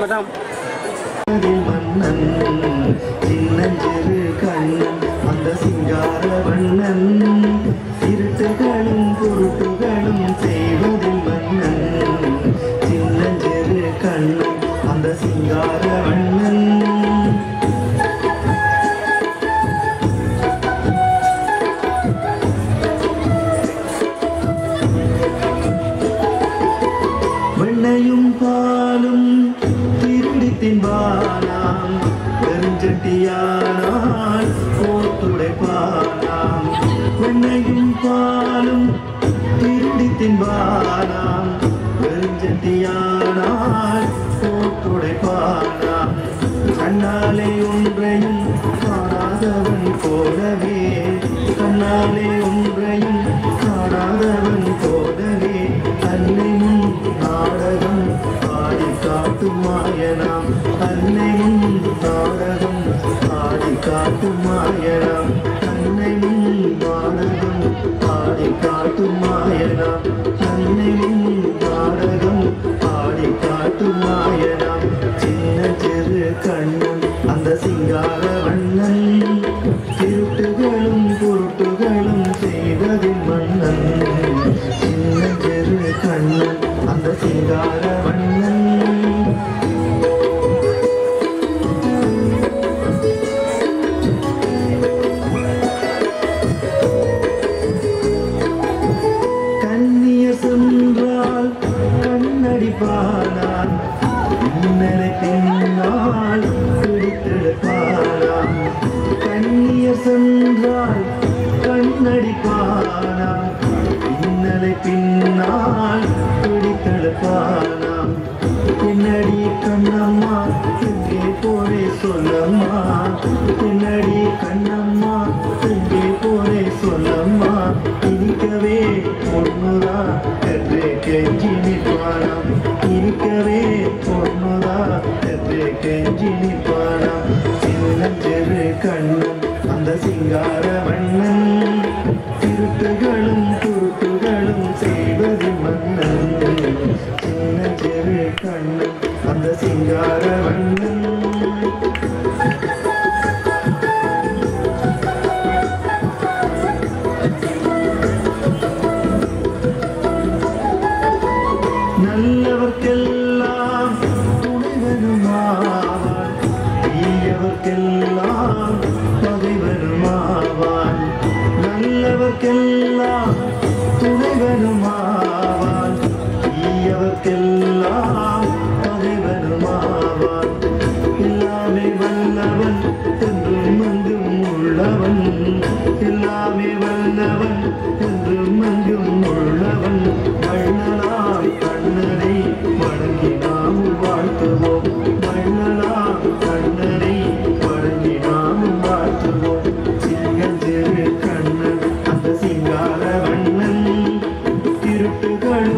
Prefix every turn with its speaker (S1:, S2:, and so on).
S1: madam
S2: மன்னன் சின்னஞ்சிறு கண்ணன் அந்த சிங்கார வண்ணன் இருட்டுகளும் பொருட்டுகளும் செய்வதில் மன்னன் சின்னஞ்சிறு கண்ணன் அந்த சிங்கார வண்ணன் வெண்ணையும் பாலும் தின்பானாம் பெருஞ்சட்டியானால் போத்துடைப்பானாம் வெண்ணையும் பாலும் திருடி தின்பானாம் பெருஞ்சட்டியானால் போத்துடைப்பானாம் கண்ணாலே ஒன்றையும் காணாதவன் போலவே கண்ணாலே ஒன்றையும் காணாதவன் போலவே தன்னை முன் நாடகம் ஆடி காட்டும் மாயனாம் தன்னை முன் நாடகம் ஆடி காட்டும் மாயனாம் தன்னை முன் நாடகம் ஆடி காட்டும் மாயனாம் தன்னை முன் நாடகம் ஆடி காட்டும் மாயனாம் சின்ன சிறு கண்ணன் அந்த சிங்கார வண்ணன் திருட்டுகளும் பொருட்டுகளும் செய்வதில் மன்னன் சின்ன சிறு கண்ணன் அந்த சிங்கார வண்ணன் கண்ணியர் சென்றால் கண்ணடிப்பானான் இன்னலை பின்னால் பிடித்தெடுப்பானான் கண்ணியர் சென்றால் கண்ணடிப்பானான் இன்னலை பின்னால் பிடித்தெடுப்பானாம் என்னடி கண்ணம்மா எங்கே போரே சொல்லம்மா என்னடி கண்ணம்மா எங்கே போரே சொல்லம்மா இருக்கவே பொண்ணுதா என்றே கெஞ்சி நிற்பானாம் இருக்கவே பொண்ணுதா என்றே கெஞ்சி நிற்பானாம் சின்னஞ்சிறு கண்ணன் அந்த சிங்கார வண்ணன் திருட்டுகளும் குருட்டுகளும் செய்வது மன்னன் சின்னஞ்சிறு கண்ணன் அந்த சிங்கார வண்ணன் நல்லவர்க்கெல்லாம் துணைவனுமாவான் தீயவர்க்கெல்லாம் பகைவனுமாவான் நல்லவர்க்கெல்லாம் துணைவனுமாவான் தீயவர்க்கெல்லாம் பகைவனுமாவான் எல்லாமே வல்லவன் என்றும் அங்கும் உள்ளவன் எல்லாமே வல்லவன் என்றும் அங்கும் உள்ளவன் வள்ளலாம் கண்ணனை வணங்கி நாம் வாழ்த்துவோம் வள்ளலாம் கண்ணனை வணங்கி நாம் வாழ்த்துவோம் சின்னஞ்சிறு கண்ணன் அந்த சிங்கார வண்ணன் கழும்